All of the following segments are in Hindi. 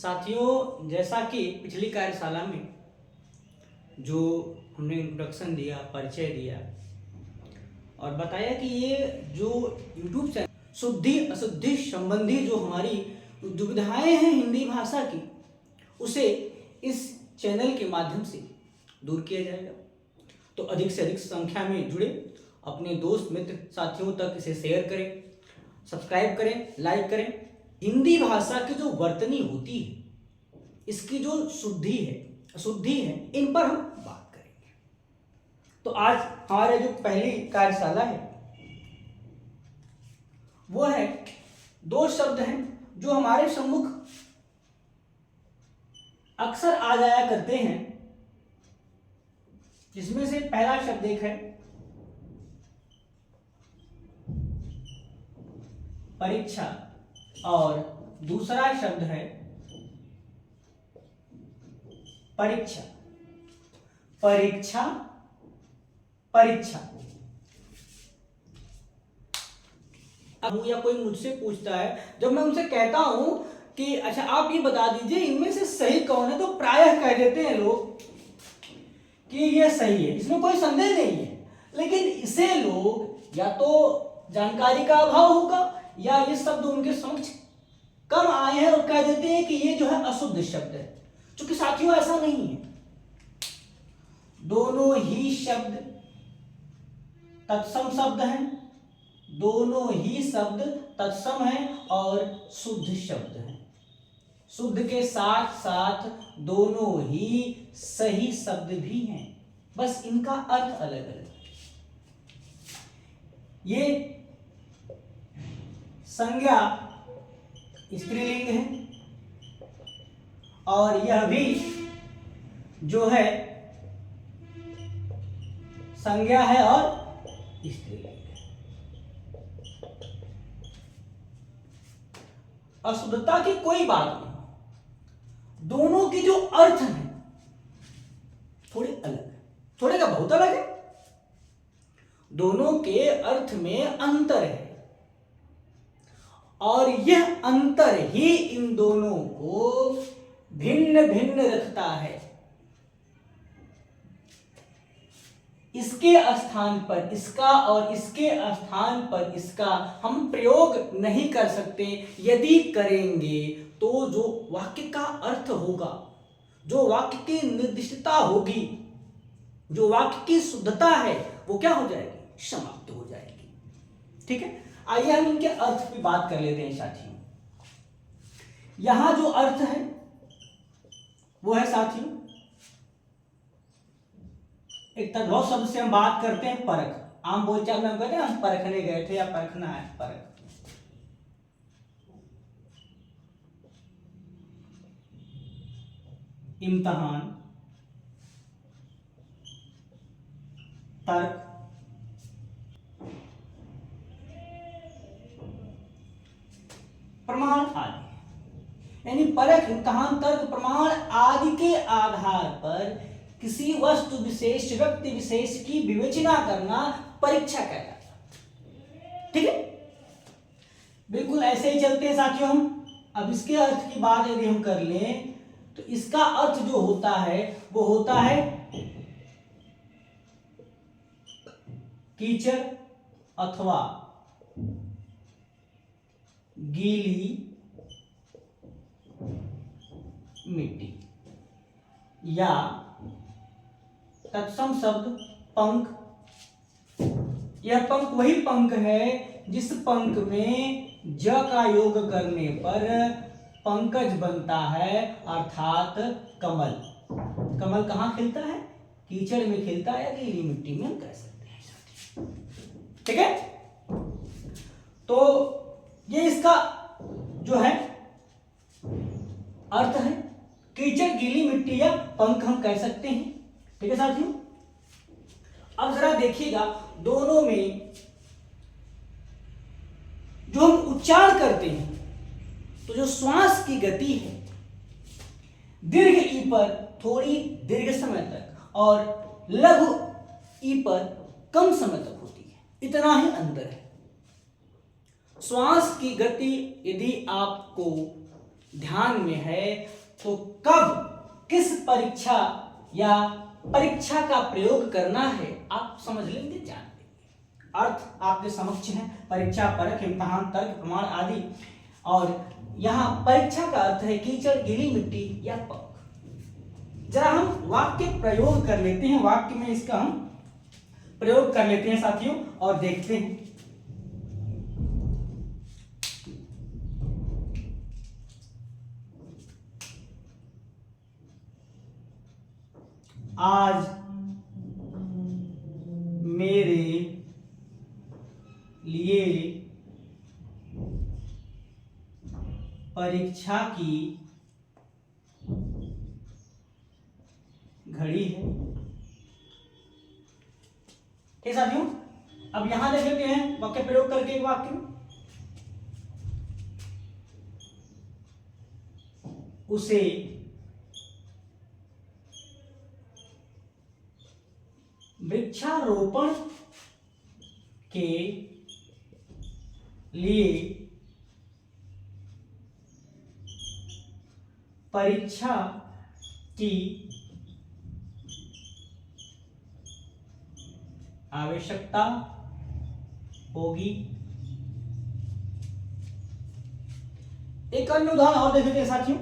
साथियों, जैसा कि पिछली कार्यशाला में जो हमने इंट्रोडक्शन दिया, परिचय दिया और बताया कि ये जो यूट्यूब चैनल शुद्धि अशुद्धि संबंधी जो हमारी दुविधाएं हैं हिंदी भाषा की, उसे इस चैनल के माध्यम से दूर किया जाएगा। तो अधिक से अधिक संख्या में जुड़े, अपने दोस्त मित्र साथियों तक इसे शेयर करें, सब्सक्राइब करें, लाइक करें। हिंदी भाषा की जो वर्तनी होती है, इसकी जो शुद्धि है अशुद्धि है, इन पर हम बात करेंगे। तो आज हमारे जो पहली कार्यशाला है वो है, दो शब्द हैं जो हमारे सम्मुख अक्सर आ जाया करते हैं, जिसमें से पहला शब्द एक है परीक्षा और दूसरा शब्द है परीक्षा। परीक्षा परीक्षा। अब या कोई मुझसे पूछता है, जब मैं उनसे कहता हूं कि अच्छा आप ये बता दीजिए इनमें से सही कौन है, तो प्रायः कह देते हैं लोग कि ये सही है, इसमें कोई संदेह नहीं है। लेकिन इसे लोग या तो जानकारी का अभाव होगा या ये शब्द उनके समक्ष कम आए हैं और कह देते हैं कि ये जो है अशुद्ध शब्द है। क्योंकि साथियों ऐसा नहीं है, दोनों ही शब्द तत्सम शब्द हैं, दोनों ही शब्द तत्सम हैं और शुद्ध शब्द हैं। शुद्ध के साथ साथ दोनों ही सही शब्द भी हैं, बस इनका अर्थ अलग अलग है। ये संज्ञा स्त्रीलिंग है और यह भी जो है संज्ञा है और स्त्रीलिंग है। अशुद्धता की कोई बात नहीं, दोनों के जो अर्थ हैं थोड़े अलग है, थोड़े का बहुत अलग है। दोनों के अर्थ में अंतर है और यह अंतर ही इन दोनों को भिन्न भिन्न रखता है। इसके स्थान पर इसका और इसके स्थान पर इसका हम प्रयोग नहीं कर सकते। यदि करेंगे तो जो वाक्य का अर्थ होगा, जो वाक्य की निर्दिष्टता होगी, जो वाक्य की शुद्धता है, वो क्या हो जाएगी? समाप्त हो जाएगी। ठीक है, आइए हम इनके अर्थ की बात कर लेते हैं साथियों। यहां जो अर्थ है वो है साथियों, एक तद्भव शब्द से हम बात करते हैं परख। आम बोलचाल में हम कहते हैं हम परखने गए थे या परखना है, परख। इम्तहान, तर्क, प्रमाण आदि। यानी परख, इम्तहान, तर्क, प्रमाण आदि के आधार पर किसी वस्तु विशेष, व्यक्ति विशेष की विवेचना करना परीक्षा कहलाता है। ठीक है, बिल्कुल ऐसे ही चलते हैं साथियों हम। अब इसके अर्थ की बात यदि हम कर लें तो इसका अर्थ जो होता है वो होता है कीचड़ अथवा गीली मिट्टी, या तत्सम शब्द पंख। यह पंख वही पंख है जिस पंख में ज का योग करने पर पंकज बनता है, अर्थात कमल। कमल कहां खिलता है? कीचड़ में खिलता है या गीली मिट्टी में, हम कह सकते हैं। ठीक है, तो ये इसका जो है अर्थ है, कीचड़, गीली मिट्टी या पंख हम कह सकते हैं। ठीक है साथियों, अब जरा देखिएगा दोनों में जो हम उच्चारण करते हैं, तो जो श्वास की गति है, दीर्घ ई पर थोड़ी दीर्घ समय तक और लघु ई पर कम समय तक होती है, इतना ही अंतर है। श्वास की गति यदि आपको ध्यान में है तो कब किस परीक्षा या परीक्षा का प्रयोग करना है आप समझ लेंगे, जान लेंगे। अर्थ आपके समक्ष है, परीक्षा, परख, इम्तिहान, तर्क, प्रमाण आदि। और यहाँ परीक्षा का अर्थ है कीचड़, गीली मिट्टी या पक। जरा हम वाक्य प्रयोग कर लेते हैं, वाक्य में इसका हम प्रयोग कर लेते हैं साथियों और देखते हैं। आज मेरे लिए परीक्षा की घड़ी है। ठीक साथियों, अब यहां देख लेते हैं वाक्य प्रयोग करके एक वाक्य में। उसे वृक्षारोपण के लिए परीक्षा की आवश्यकता होगी। एक अन्य उदाहरण और देख लेते हैं साथियों।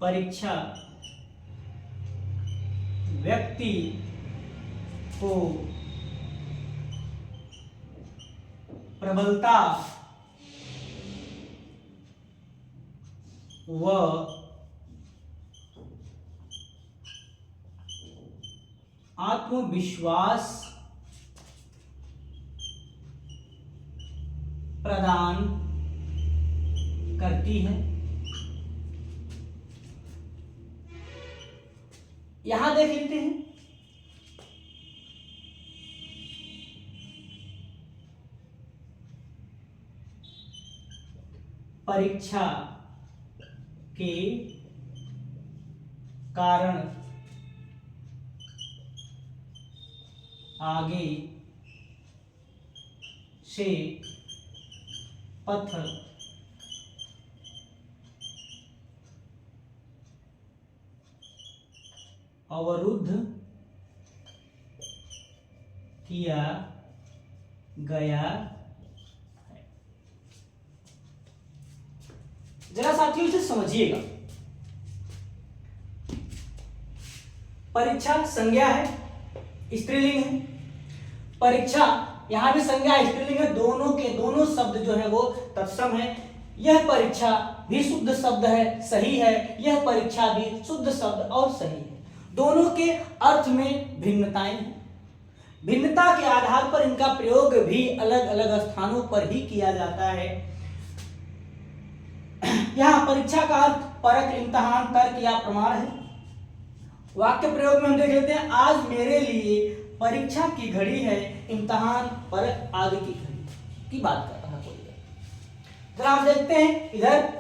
परीक्षा व्यक्ति को प्रबलता व आत्मविश्वास प्रदान करती है। यहां देख लेते हैं परीक्षा के कारण आगे से पथ अवरुद्ध किया गया है। जरा साथियों इसे समझिएगा। परीक्षा संज्ञा है, स्त्रीलिंग है। परीक्षा यहां भी संज्ञा स्त्रीलिंग है, दोनों के दोनों शब्द जो है वो तत्सम है। यह परीक्षा भी शुद्ध शब्द है, सही है। यह परीक्षा भी शुद्ध शब्द और सही है। दोनों के अर्थ में भिन्नताएं हैं। भिन्नता के आधार पर इनका प्रयोग भी अलग अलग स्थानों पर ही किया जाता है। यहां परीक्षा का अर्थ परख, इम्तिहान, तर्क या प्रमाण है। वाक्य प्रयोग में हम देख लेते हैं, आज मेरे लिए परीक्षा की घड़ी है, इम्तिहान, परख आदि की घड़ी की बात कर रहा कोई। जरा आप देखते हैं इधर,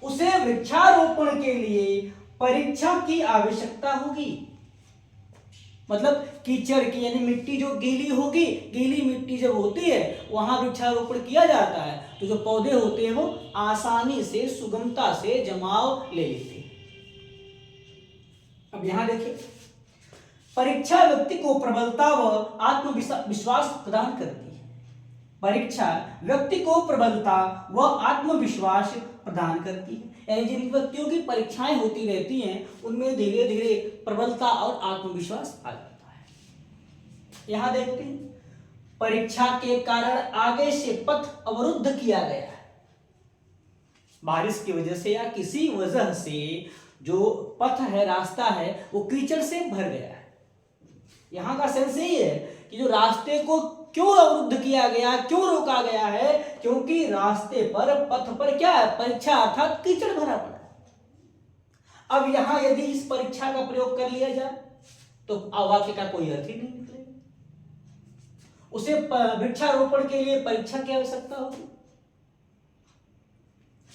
उसे वृक्षारोपण के लिए परीक्षा की आवश्यकता होगी। मतलब कीचड़ की यानी मिट्टी जो गीली होगी, गीली मिट्टी जब होती है वहां वृक्षारोपण किया जाता है तो जो पौधे होते हैं वो आसानी से, सुगमता से जमाव ले लेते हैं। अब यहां देखिए, परीक्षा व्यक्ति को प्रबलता व आत्मविश्वास प्रदान करती है। परीक्षा व्यक्ति को प्रबलता व आत्मविश्वास प्रदान करती है। यानी जिन व्यक्तियों की परीक्षाएं होती रहती हैं उनमें धीरे धीरे प्रबलता और आत्मविश्वास आ जाता है। यहां देखते हैं, परीक्षा के कारण आगे से पथ अवरुद्ध किया गया है। बारिश की वजह से या किसी वजह से जो पथ है, रास्ता है, वो कीचड़ से भर गया है। यहां का सेंस यही है कि जो रास्ते को क्यों अवरुद्ध किया गया, क्यों रोका गया है, क्योंकि रास्ते पर, पथ पर क्या है, परीक्षा अर्थात कीचड़ भरा पड़ा है। अब यहां यदि इस परीक्षा का प्रयोग कर लिया जाए तो वाक्य का कोई अर्थ ही नहीं निकलेगा। उसे वृक्षारोपण के लिए परीक्षा की आवश्यकता होगी।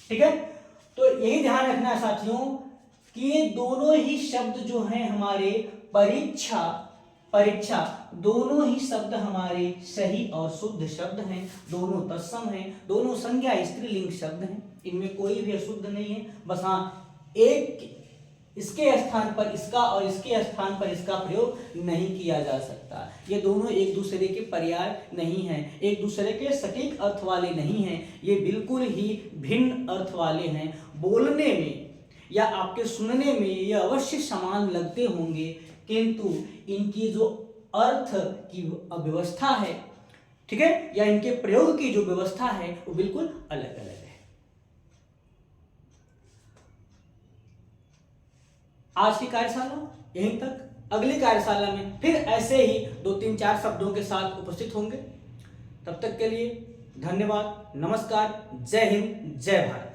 ठीक है, तो यही ध्यान रखना है साथियों कि ये दोनों ही शब्द जो हैं हमारे परीक्षा परीक्षा दोनों ही शब्द हमारे सही और शुद्ध शब्द हैं, दोनों तत्सम हैं, दोनों संज्ञा स्त्रीलिंग शब्द हैं, इनमें कोई भी अशुद्ध नहीं है। बस हाँ, एक इसके स्थान पर इसका और इसके स्थान पर इसका प्रयोग नहीं किया जा सकता। ये दोनों एक दूसरे के पर्याय नहीं हैं, एक दूसरे के सटीक अर्थ वाले नहीं हैं, ये बिल्कुल ही भिन्न अर्थ वाले हैं। बोलने में या आपके सुनने में ये अवश्य समान लगते होंगे, किंतु इनकी जो अर्थ की व्यवस्था है, ठीक है, या इनके प्रयोग की जो व्यवस्था है वो बिल्कुल अलग अलग है। आज की कार्यशाला यहीं तक। अगली कार्यशाला में फिर ऐसे ही 2-3-4 शब्दों के साथ उपस्थित होंगे। तब तक के लिए धन्यवाद, नमस्कार, जय हिंद, जय भारत।